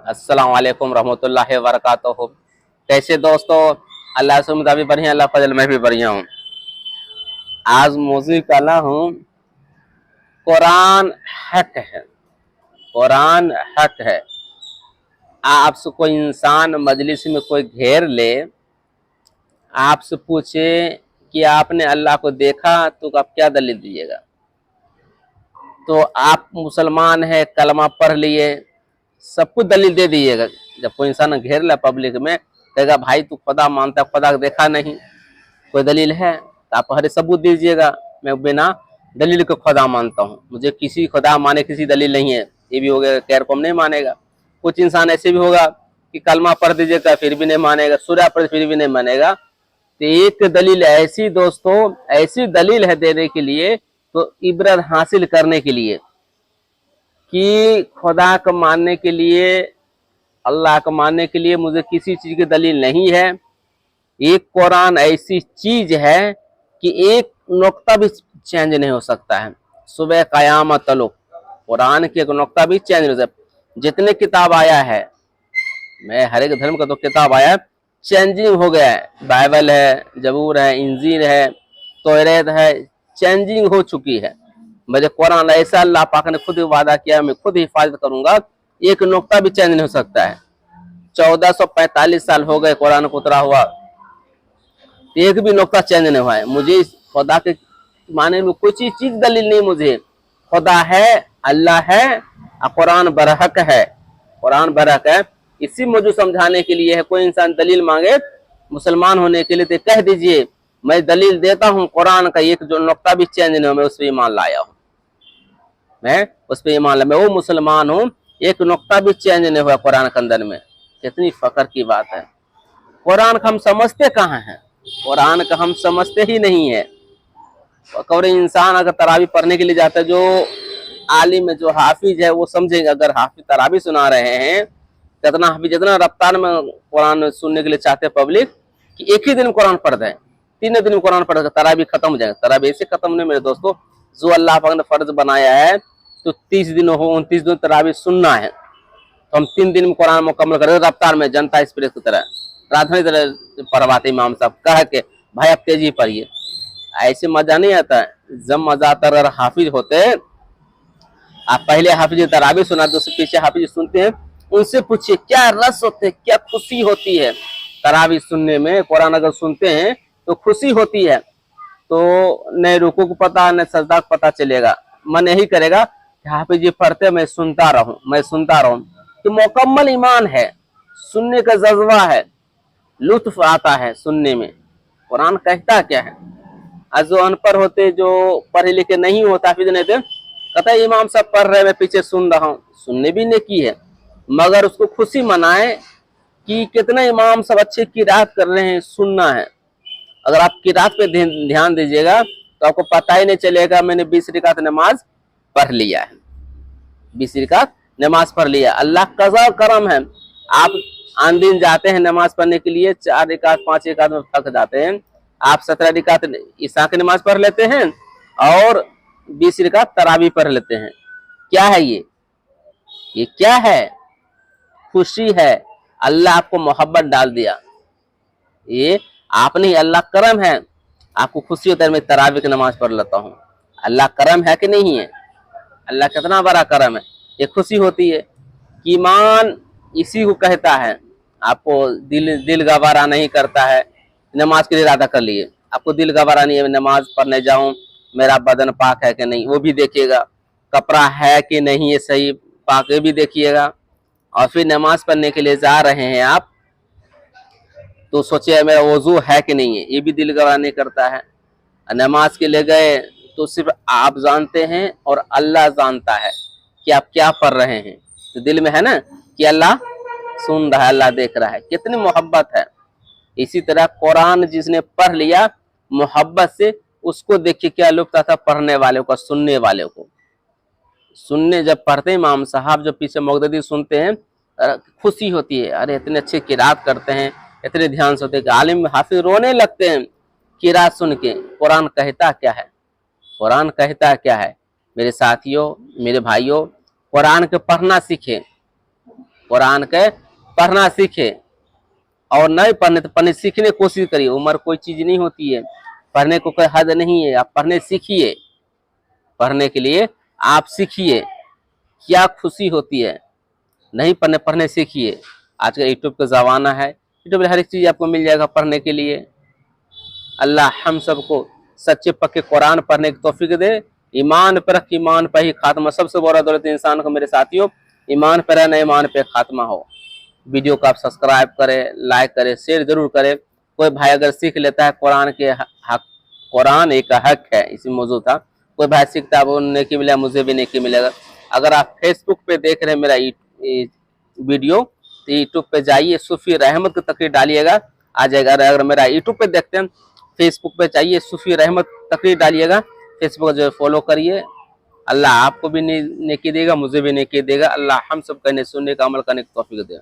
अस्सलाम वालेकुम रहमतुल्लाहि व बरकातुहू। कैसे दोस्तों? अल्लाह से उम्मीद भी बढ़िया, अल्लाह फजल मैं भी बढ़िया हूँ। आज मौजू काला हूँ, कुरान हक है। कुरान हक है। आपसे कोई इंसान मजलिस में कोई घेर ले, आपसे पूछे कि आपने अल्लाह को देखा, तो आप क्या दलील दीजिएगा? तो आप मुसलमान है, कलमा पढ़ लिए, सब कुछ दलील दे दीजिएगा। जब कोई इंसान घेर ले पब्लिक में, कहेगा भाई तू खुदा मानता, खुदा को देखा नहीं, कोई दलील है? तो आप हरे सबूत दीजिएगा। मैं बिना दलील को खुदा मानता हूँ, मुझे किसी खुदा माने किसी दलील नहीं है। ये भी हो गया, खैर कौन नहीं मानेगा। कुछ इंसान ऐसे भी होगा कि कलमा पढ़ दीजिएगा फिर भी नहीं मानेगा, सूर्य पढ़ फिर भी नहीं मानेगा। तो एक दलील ऐसी दोस्तों, ऐसी दलील है देने के लिए, तो इबरत हासिल करने के लिए कि खुदा को मानने के लिए, अल्लाह को मानने के लिए मुझे किसी चीज की दलील नहीं है। एक कुरान ऐसी चीज है कि एक नुक्ता भी चेंज नहीं हो सकता है। सुबह कयामत तलक कुरान की एक नुक्ता भी चेंज नहीं हो सकता। जितने किताब आया है, मैं हर एक धर्म का तो किताब आया, चेंजिंग हो गया है। बाइबल है, जबूर है, इंजील है, तौरात है, चेंजिंग हो चुकी है। मुझे कुरान ऐसा अल्लाह पाक ने खुद वादा किया, मैं खुद हिफाजत करूंगा, एक नुक्ता भी चेंज नहीं हो सकता है। 1445 साल हो गए कुरान को उतरा हुआ, एक भी नुक्ता चेंज नहीं हुआ है। मुझे खुदा के माने में कुछ ही चीज दलील नहीं। मुझे खुदा है, अल्लाह है, कुरान बरहक है। कुरान बरहक है। इसी मौजूद समझाने के लिए है, कोई इंसान दलील मांगे मुसलमान होने के लिए तो कह दीजिए मैं दलील देता हूँ कुरान का, एक जो नुक्ता भी चेंज नहीं हो, मैं उस पर ईमान लाया हूँ। मैं उस पर ईमान लाया, मैं वो मुसलमान हूँ, एक नुक्ता भी चेंज नहीं हुआ कुरान के अंदर में। कितनी फख्र की बात है। कुरान का हम समझते कहाँ हैं? कुरान का हम समझते ही नहीं है। कोई इंसान अगर तरावी पढ़ने के लिए जाता है, जो आलिम है, जो हाफिज है, वो समझेंगे। अगर हाफिज तरावी सुना रहे हैं, जितना हाफिज जितना रफ्तार में कुरान सुनने के लिए चाहते हैं पब्लिक कि एक ही दिन में कुरान पढ़ दें, 3 दिन में कुरान पढ़, तरावी खत्म हो जाएगा। तरावी ऐसे खत्म नहीं मेरे दोस्तों। जो अल्लाह पाक ने फर्ज बनाया है तो 30 दिन हो, 29 दिन तरावी सुनना है, तो हम 3 दिन में कुरान मुकम्मल करें रफ्तार में, जनता एक्सप्रेस की तरह राधनी तरह पढ़वाते इमाम साहब कह के, भाई आप तेजी पढ़िए। ऐसे मजा नहीं आता है। जब मजा आता अगर हाफिज होते, आप पहले हाफिज तरावी सुना, दूसरे पीछे हाफिज सुनते हैं, उनसे पूछिए क्या रस होते हैं, क्या खुशी होती है तरावी सुनने में। कुरान अगर सुनते हैं तो खुशी होती है, तो न रुकू को पता न सजदा को पता चलेगा। मन यही करेगा कि हाफिज जी पढ़ते मैं सुनता रहूं, मैं सुनता रहूं। तो मुकम्मल ईमान है, सुनने का जज्बा है, लुत्फ आता है सुनने में। कुरान कहता क्या है? आज जो अनपढ़ होते, जो पढ़े लिखे नहीं होता, हाफिज नहीं थे, कहता है इमाम साहब पढ़ रहे, मैं पीछे सुन रहा हूँ। सुनने भी ने की है, मगर उसको खुशी मनाए कि कितना इमाम सब अच्छे किरात कर रहे हैं, सुनना है। अगर आप किरात पे ध्यान दीजिएगा तो आपको पता ही नहीं चलेगा मैंने 20 रकात नमाज पढ़ लिया है, 20 रकात नमाज पढ़ लिया। अल्लाह का करम है। आप आन दिन जाते हैं नमाज पढ़ने के लिए, 4 रकात 5 रकात में थक जाते हैं, आप 17 रकात ईशा की नमाज पढ़ लेते हैं और 20 रकात तरावी पढ़ लेते हैं। क्या है ये क्या है? खुशी है। अल्लाह आपको मोहब्बत डाल दिया। ये आप नहीं, अल्लाह करम है। आपको खुशी होता है मैं तरावी की नमाज पढ़ लेता हूँ। अल्लाह करम है कि नहीं है? अल्लाह कितना बड़ा करम है। ये खुशी होती है। ईमान इसी को कहता है। आपको दिल गवारा नहीं करता है, नमाज के लिए इरादा कर लिए, आपको दिल गवारा नहीं है नमाज पढ़ने जाऊं, मेरा बदन पाक है कि नहीं वो भी देखिएगा, कपड़ा है कि नहीं ये सही पाक ये भी देखिएगा। और फिर नमाज पढ़ने के लिए जा रहे हैं आप, तो सोचिए मेरा वजू है कि नहीं है, ये भी दिल गवारा नहीं करता है। नमाज के लिए गए तो सिर्फ आप जानते हैं और अल्लाह जानता है कि आप क्या पढ़ रहे हैं। तो दिल में है ना कि अल्लाह सुन रहा है, अल्लाह देख रहा है। कितनी मोहब्बत है। इसी तरह कुरान जिसने पढ़ लिया मोहब्बत से, उसको देखिए क्या लुत्फ आता पढ़ने वाले को, सुनने वाले को। सुनने जब पढ़ते हैं इमाम साहब, जब पीछे मुक़्तदी सुनते हैं, खुशी होती है। अरे इतने अच्छे किरात करते हैं, इतने ध्यान से होते हैं कि आलिम हाफिज रोने लगते हैं किरात सुन के। कुरान कहता क्या है? कुरान कहता क्या है? मेरे साथियों, मेरे भाइयों, कुरान के पढ़ना सीखें, कुरान के पढ़ना सीखे, और नहीं पढ़ने तो पढ़ने सीखने की कोशिश करिए। उम्र कोई चीज नहीं होती है, पढ़ने को कोई हद नहीं है। आप पढ़ने सीखिए, पढ़ने के लिए आप सीखिए, क्या खुशी होती है। नहीं पढ़ने, पढ़ने सीखिए। आज का यूट्यूब का ज़माना है, यूट्यूब पर हर एक चीज़ आपको मिल जाएगा पढ़ने के लिए। अल्लाह हम सबको सच्चे पक्के कुरान पढ़ने की तौफीक दे। ईमान पर रख, ईमान पर ही खात्मा। सबसे बड़ा दौलत इंसान को मेरे साथियों ईमान पर है, न ईमान पे खात्मा हो। वीडियो को आप सब्सक्राइब करें, लाइक करें, शेयर जरूर करें। कोई भाई अगर सीख लेता है कुरान के हक, कुरान एक हक है, इसमें मौजूद था। कोई भाई सीखता है वो नेकी मिलेगा, मुझे भी नेकी मिलेगा। अगर आप फेसबुक पे देख रहे हैं मेरा वीडियो, तो यूट्यूब पे जाइए, सूफी रहमत की तकरीर डालिएगा, आ जाएगा। अगर मेरा यूट्यूब पे देखते हैं, फेसबुक पे चाहिए सूफी रहमत तकरीर डालिएगा, फेसबुक जो फॉलो करिए। अल्लाह आपको भी नेकी देगा, मुझे भी नेकी देगा। अल्लाह हम सब कहने सुनने का अमल करने की तौफीक दे।